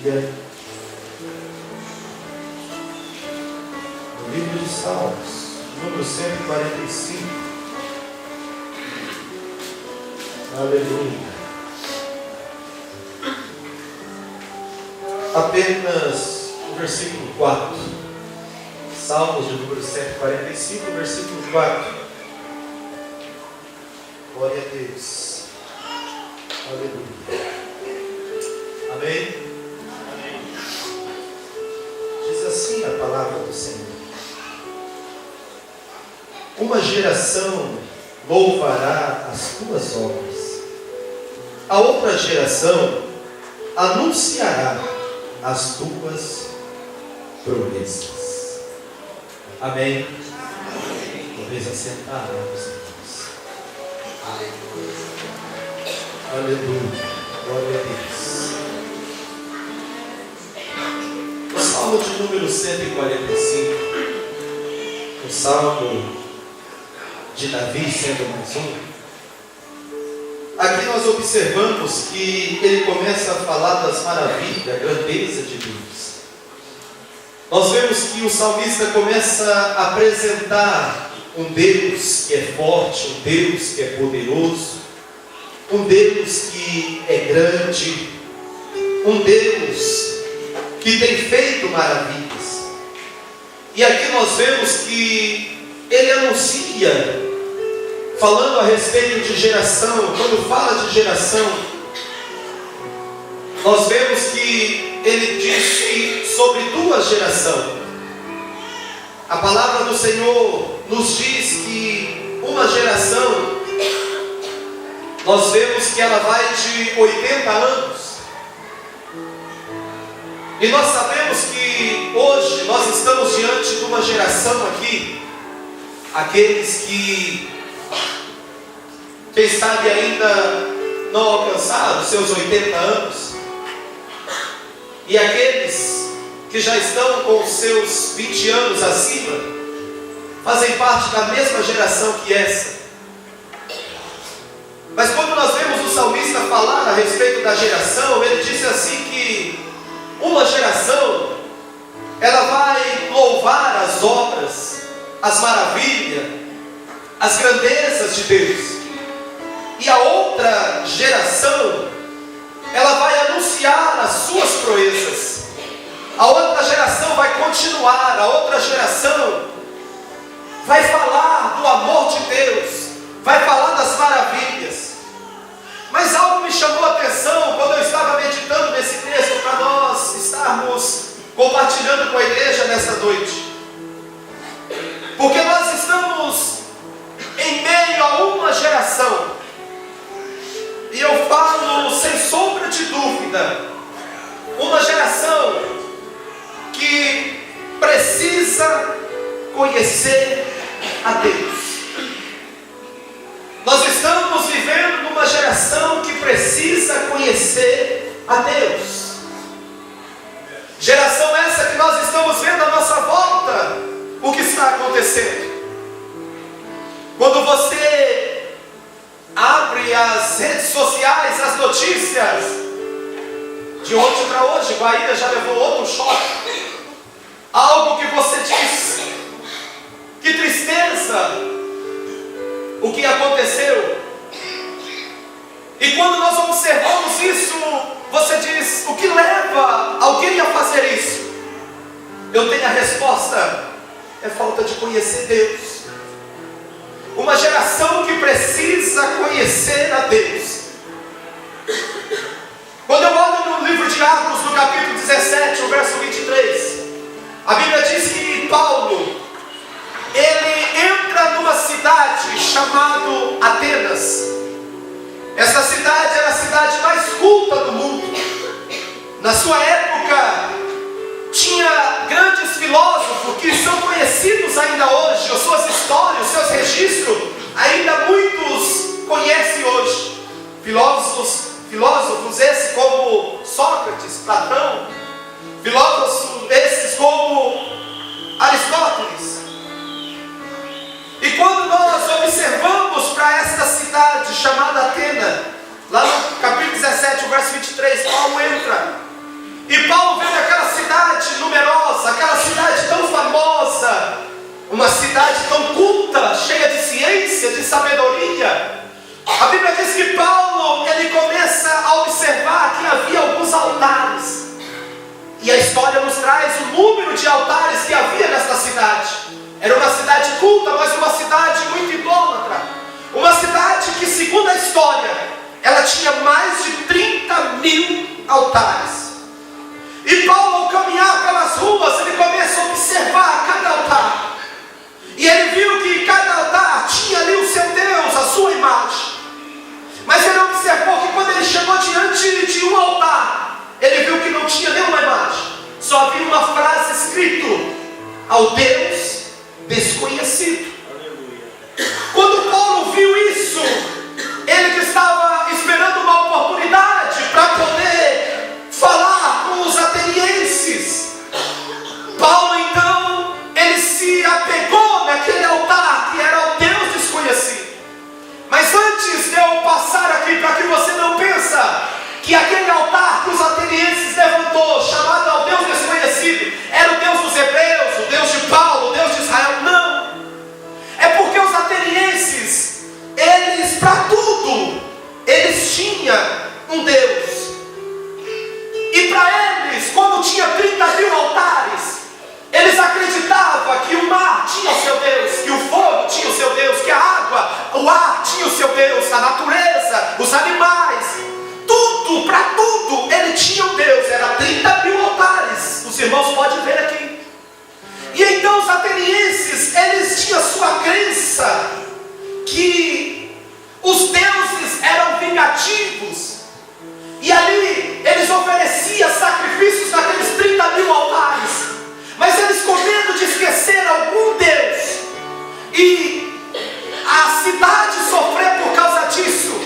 Bíblia, no livro de Salmos, número 145. Aleluia. Apenas o versículo 4. Salmos de número 145, versículo 4. Glória a Deus. Aleluia. Amém? Amém. Diz assim a palavra do Senhor: uma geração louvará as tuas obras, a outra geração anunciará as tuas proezas. Amém? Talvez assentar, meus irmãos. Aleluia. Glória a Deus. O Salmo de número 145, o Salmo de Davi sendo mais um. Aqui nós observamos que ele começa a falar das maravilhas, da grandeza de Deus. Nós vemos que o salmista começa a apresentar um Deus que é forte, um Deus que é poderoso, um Deus que é grande, um Deus que tem feito maravilhas. E aqui nós vemos que ele anuncia, falando a respeito de geração. Quando fala de geração, nós vemos que ele disse sobre duas gerações. A palavra do Senhor nos diz que uma geração, nós vemos que ela vai de 80 anos. E nós sabemos que hoje nós estamos diante de uma geração aqui, aqueles que, quem sabe, ainda não alcançaram os seus 80 anos, e aqueles que já estão com os seus 20 anos acima, fazem parte da mesma geração que essa. Mas quando nós vemos o salmista falar a respeito da geração, ele disse assim que uma geração, ela vai louvar as obras, as maravilhas, as grandezas de Deus. E a outra geração, ela vai anunciar as suas proezas. A outra geração vai continuar, a outra geração vai falar do amor de Deus, vai falar das maravilhas. Mas algo me chamou a atenção quando eu estava meditando nesse texto, para nós estarmos compartilhando com a igreja nesta noite. Porque nós estamos em meio a uma geração, e eu falo sem sombra de dúvida, uma geração que precisa conhecer a Deus. Nós estamos vivendo numa geração que precisa conhecer a Deus. Geração essa que nós estamos vendo à nossa volta o que está acontecendo. Quando você abre as redes sociais, as notícias, de ontem para hoje, Guaíra já levou outro choque. Algo que você diz, que tristeza o que aconteceu. E quando nós observamos isso, você diz: o que leva alguém a fazer isso? Eu tenho a resposta: é falta de conhecer Deus. Uma geração que precisa conhecer a Deus. Quando eu olho no livro de Atos, no capítulo 17, o verso 23, a Bíblia diz que Paulo, ele entra numa cidade chamada Atenas. Essa cidade era a cidade mais culta do mundo. Na sua época, tinha grandes filósofos que são conhecidos ainda hoje. As suas histórias, os seus registros, ainda muitos conhecem hoje. Filósofos esses como Sócrates, Platão, filósofos esses como Aristóteles. E quando nós observamos para esta cidade chamada Atena, lá no capítulo 17, o verso 23, Paulo entra. E Paulo havia alguns altares. E a história nos traz o número de altares que havia nesta cidade. Era uma cidade culta, mas uma cidade muito idólatra. Uma cidade que, segundo a história, ela tinha mais de 30.000 altares. E Paulo, ao caminhar pelas ruas, ele começa a observar cada altar. E ele viu que cada altar tinha ali o seu Deus, a sua imagem. Mas ele observou que quando ele chegou diante de um altar, ele viu que não tinha nenhuma imagem. Só havia uma frase escrita: ao Deus desconhecido. Quando Paulo viu isso, ele que estava esperando uma oportunidade para poder falar com os atenienses, Paulo então, ele se apegou naquele altar que era o Deus desconhecido. Mas antes de eu passar aqui, para que você não pensa que aquele altar que os atenienses levantou, chamado ao Deus desconhecido, era o Deus dos hebreus, o Deus de Paulo, o Deus de Israel. Não. É porque os atenienses, eles, para tudo, eles tinham um Deus. E para eles, como tinha 30.000 altares, eles acreditavam que o mar tinha o seu Deus, que o fogo tinha o seu Deus, que a água, o ar tinha o seu Deus, a natureza, os animais, tudo, para tudo, ele tinha um Deus. Era 30.000 altares, os irmãos podem ver aqui. E então os atenienses, eles tinham sua crença que os deuses eram vingativos. E ali eles ofereciam sacrifícios naqueles 30.000 altares. Mas eles, com medo de esquecer algum Deus e a cidade sofrer por causa disso,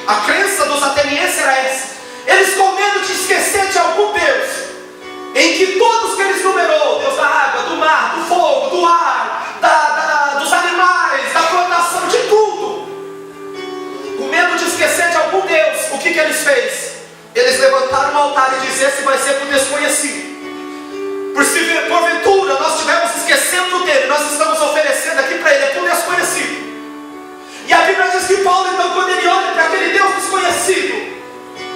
a crença dos atenienses era essa. Eles, com medo de esquecer de algum Deus, em que todos que eles numerou, Deus da água, do mar, do fogo, do ar, dos animais, da plantação, de tudo, com medo de esquecer de algum Deus, o que eles fez? Eles levantaram um altar e disseram: esse vai ser para o desconhecido. Por se porventura nós estivermos esquecendo dele, nós estamos oferecendo aqui para ele, é para o desconhecido. E a Bíblia diz que Paulo, então, quando ele olha para aquele Deus desconhecido,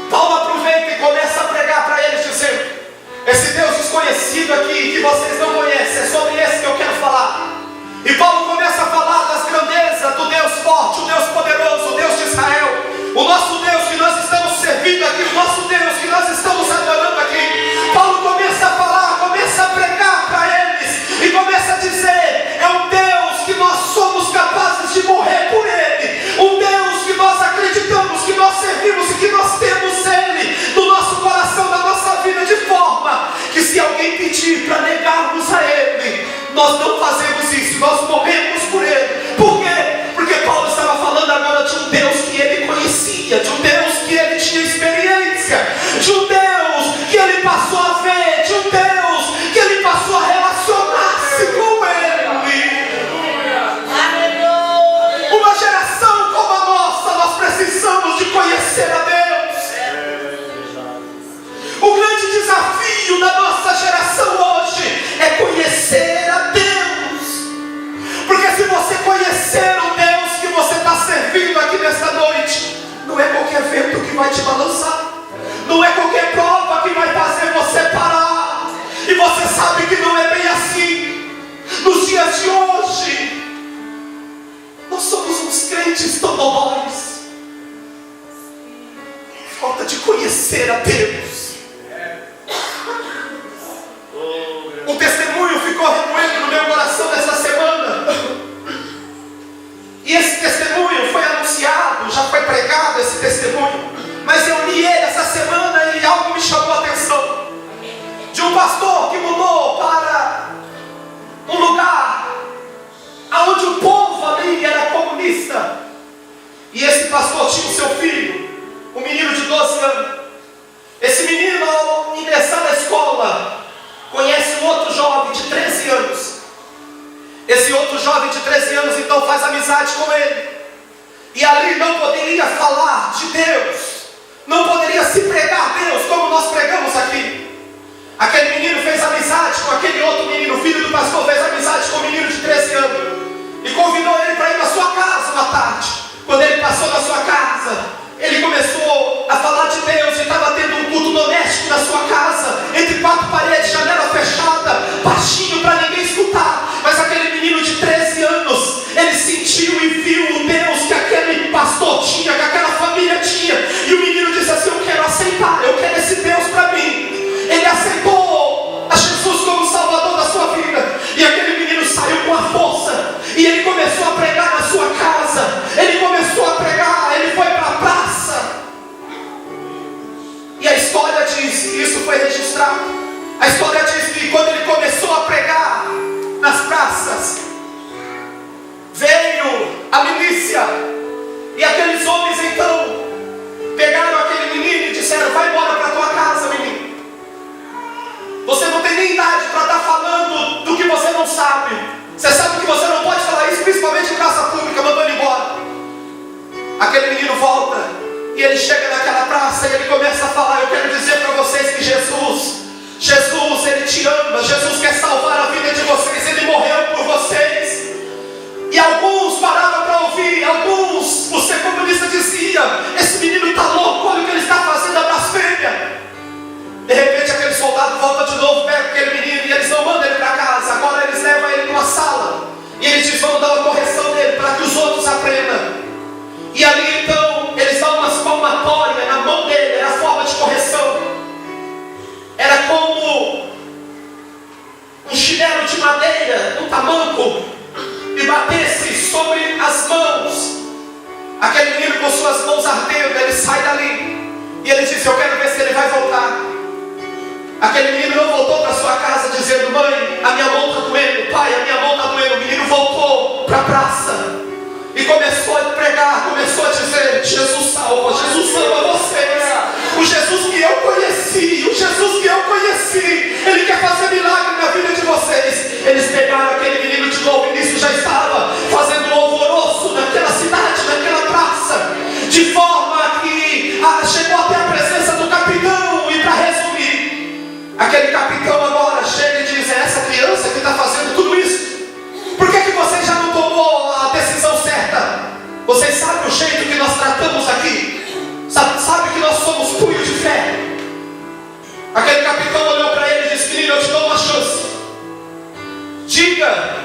Paulo aproveita e começa a pregar para eles, dizendo: esse Deus desconhecido aqui, que vocês não conhecem, é sobre esse que eu quero falar. E Paulo começa a falar das grandezas do Deus forte, o Deus poderoso, o Deus de Israel, o nosso Deus que nós estamos servindo aqui, o nosso Deus que nós estamos adorando aqui. Paulo começa a falar, começa a pregar para eles, e começa a dizer: é um Deus que nós somos capazes de morrer por ele, um Deus que nós acreditamos, que nós servimos e que nós temos ele no nosso coração, na nossa vida, de forma que, se alguém pedir para negarmos a ele, nós não fazemos isso, nós morremos por ele. Por quê? Porque Paulo estava falando agora de um Deus que ele conhecia, de um Deus que ele tinha experiência, de um Deus que ele passou a ver, de um Deus que ele passou a relacionar-se com ele. Uma geração como a nossa, nós precisamos de conhecer a Deus. O grande desafio da nossa geração hoje é conhecer a Deus. Porque se você conhecer o Deus que você está servindo aqui nesta noite, não é qualquer vento que vai te balançar, não é qualquer prova que vai fazer você parar. E você sabe que não é bem assim. Nos dias de hoje, nós somos uns crentes dodóis. Falta de conhecer a Deus. Um testemunho ficou remoendo no meu coração nessa semana. E esse testemunho foi anunciado, já foi pregado esse testemunho, mas eu li ele essa semana e algo me chamou a atenção. De um pastor que mudou para um lugar onde o povo ali era comunista. E esse pastor tinha o seu filho, um menino de 12 anos. Esse menino, ao ingressar na escola, conhece um outro jovem de 13 anos. Esse outro jovem de 13 anos então faz amizade com ele. E ali não poderia falar de Deus, não poderia se pregar Deus como nós pregamos aqui. Aquele menino fez amizade com aquele outro menino, filho do pastor, fez amizade com o menino de 13 anos. E convidou ele para ir na sua casa uma tarde. Quando ele passou na sua casa, ele começou a falar de Deus e estava tendo um culto doméstico na sua casa, entre quatro paredes, janela fechada, baixinho para ninguém escutar. Mas aquele menino de 13 anos, ele sentiu e viu o Deus que aquele pastor tinha, que aquela família tinha. E o menino disse assim: eu quero aceitar, eu quero esse Deus para mim. Ele aceitou a Jesus como Salvador da sua vida. E aquele menino saiu com a força. E ele começou a pregar na sua casa. Ele começou a pregar, ele foi para a praça. E a história diz que isso foi registrado. A história diz que quando ele começou a pregar nas praças, veio a milícia. E aqueles homens então pegaram aquele menino e disseram: vai embora para tua casa, menino. Você não tem nem idade para estar falando do que você não sabe. Você sabe que você não pode falar isso, principalmente em praça pública, mandando embora. Aquele menino volta e ele chega naquela praça e ele começa a falar: eu quero dizer para vocês que Jesus, ele te ama. Jesus quer salvar a vida de vocês. Ele morreu por vocês. E alguns paravam para ouvir. Alguns, o ser comunista dizia: esse menino está louco, olha o que ele está fazendo, a blasfêmia. De repente aquele soldado volta de novo, pega aquele menino e eles não mandam ele para casa. Agora eles levam ele numa sala e eles dizem: vamos dar uma correção nele para que os outros aprendam. E ali então eles dão umas palmatórias na mão dele. Era a forma de correção. Era como um chinelo de madeira, um tamanco, e batesse sobre as mãos. Aquele menino com suas mãos ardendo, ele sai dali e ele diz: eu quero ver se ele vai voltar. Aquele menino não voltou para sua casa dizendo: mãe, a minha mão está doendo, pai, a minha mão está doendo. O menino voltou para a praça e começou a pregar, começou a dizer: Jesus salva, Jesus ama vocês. O Jesus que eu conheci, o Jesus que eu conheci, Ele quer fazer milagre na vida de vocês. Eles pegaram aquele menino de novo, e nisso já estava fazendo um alvoroço naquela cidade, naquela praça, de forma que chegou até a presença do capitão. E para resumir, aquele capitão agora chega e diz: é essa criança que está fazendo tudo isso? Por que você já não tomou a decisão certa? Vocês sabem o jeito que nós tratamos aqui? Sabe que nós somos punho de fé? Aquele capitão olhou para ele e disse: menino, eu te dou uma chance. Diga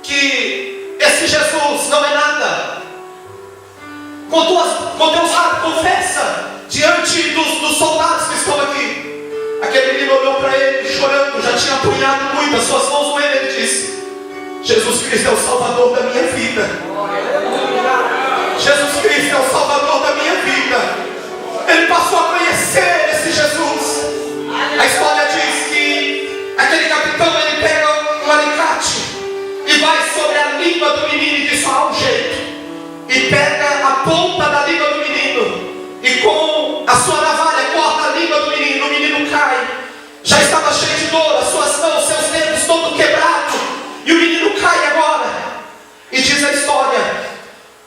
que esse Jesus não é nada. Com teus lábios, confessa diante dos soldados que estão aqui. Aquele menino olhou para ele chorando, já tinha apunhado muito, as suas mãos doendo. Ele disse: Jesus Cristo é o Salvador da minha vida. Jesus Cristo é o Salvador da minha vida. Ele passou a conhecer esse Jesus. A história diz que aquele capitão, ele pega um alicate e vai sobre a língua do menino e diz: só há um jeito. E pega a ponta da língua do menino e com a sua navalha corta a língua do menino. O menino cai, já estava cheio de dor, as suas mãos, seus dedos todo quebrado. E o menino cai agora. E diz a história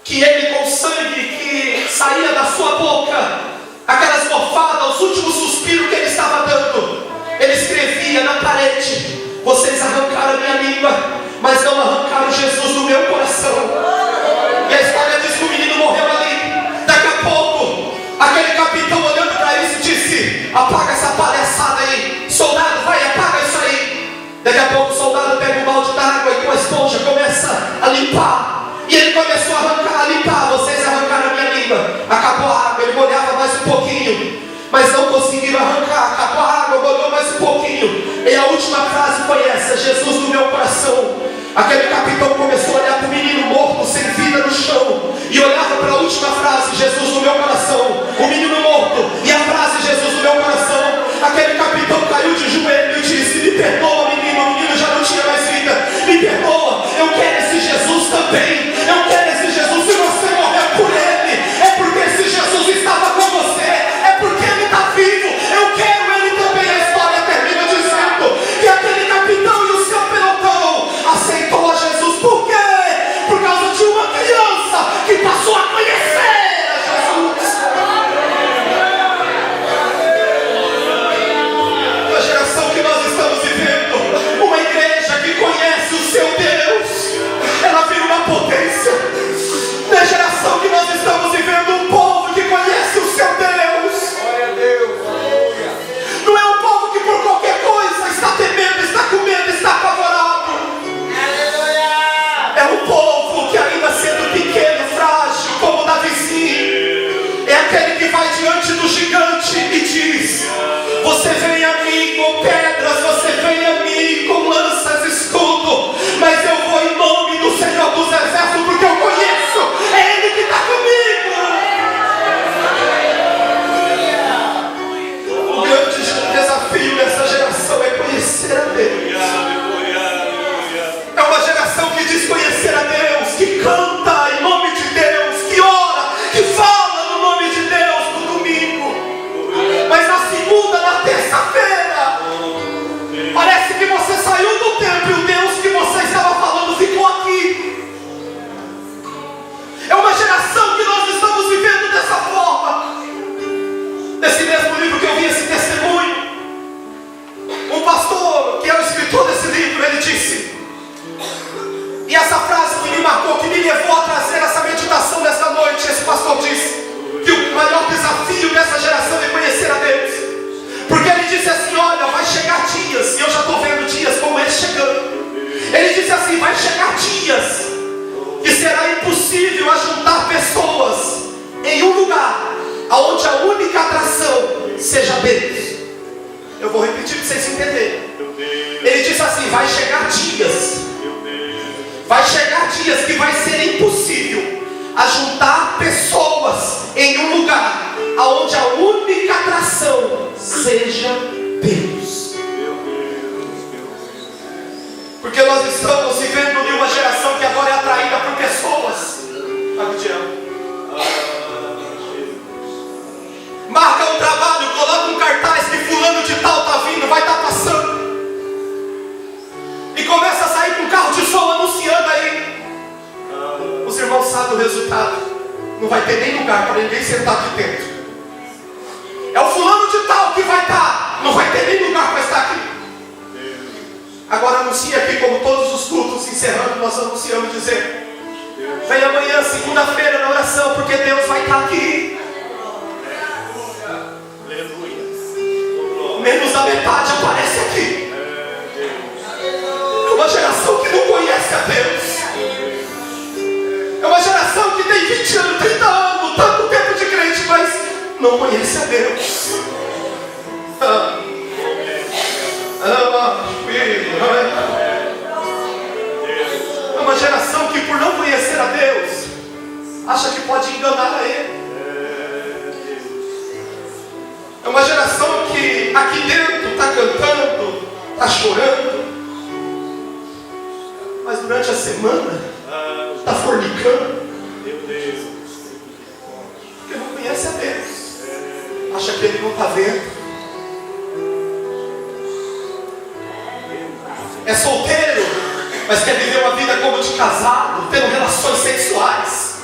que ele, com o sangue que saía da sua boca, aquelas morfadas, os últimos suspiros que ele estava dando, ele escrevia na parede: vocês arrancaram a minha língua, mas não arrancaram Jesus do meu coração. E a história diz que o menino morreu ali. Daqui a pouco, aquele capitão olhando para isso disse: apaga essa palhaçada aí, soldado, vai, apaga isso aí. Daqui a pouco o soldado pega um balde d'água e com a esponja começa a limpar. E ele começou a arrancar, a limpar. Vocês arrancaram a minha língua, acabou a água. Ele molhava mais um pouquinho, mas não conseguiram arrancar. Acabou a água, molhou mais um pouquinho. E a última frase foi essa: Jesus no meu coração. Aquele capitão começou a olhar para o menino morto, sem vida no chão, e olhava para a última frase: Jesus no meu coração. O menino morto e a frase: Jesus no meu coração. Aquele capitão caiu de joelho e disse: me perdoa, menino. O menino já não tinha mais vida. Me perdoa, eu quero esse Jesus também. Ele disse assim: vai chegar dias que será impossível ajuntar pessoas em um lugar onde a única atração seja Deus. Eu vou repetir para vocês entenderem. Ele disse assim: vai chegar dias que vai ser impossível ajuntar pessoas em um lugar onde a única atração seja Deus. Porque nós estamos vivendo em uma geração que agora é atraída por pessoas. Marca um trabalho, coloca um cartaz que fulano de tal está vindo, vai estar passando. E começa a sair com um carro de som anunciando aí. Os irmãos sabem o resultado. Não vai ter nem lugar para ninguém sentar aqui dentro. É o fulano de tal que vai estar. Não vai ter nem lugar para estar aqui. Agora anuncia aqui, como todos os cultos encerrando, nós anunciamos dizendo: vem amanhã, segunda-feira, na oração, porque Deus vai estar aqui. Menos da metade aparece aqui. É uma geração que não conhece a Deus. É uma geração que tem 20 anos, 30 anos, tanto tempo de crente, mas não conhece a Deus. É uma geração que, por não conhecer a Deus, acha que pode enganar a Ele. É uma geração que aqui dentro está cantando, está chorando, mas durante a semana está fornicando, porque não conhece a Deus, acha que Ele não está vendo. É solteiro, mas quer viver uma vida como de casado, tendo relações sexuais,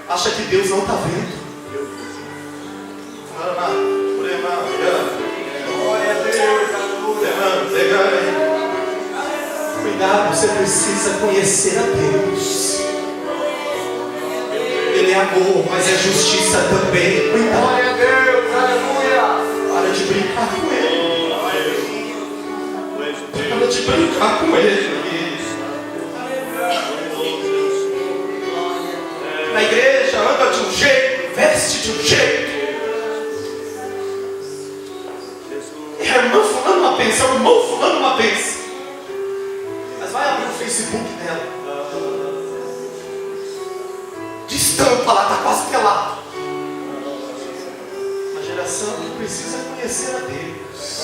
acha que Deus não está vendo. Cuidado, você precisa conhecer a Deus. Ele é amor, mas é justiça também. Cuidado. Para de brincar com Ele. Para de brincar com Ele. Na igreja anda de um jeito, veste de um jeito. A irmã fulano uma bênção, o irmão fulano uma bênção. Mas vai abrir o Facebook dela. De estampa lá, está quase pelado. Uma geração que precisa conhecer a Deus.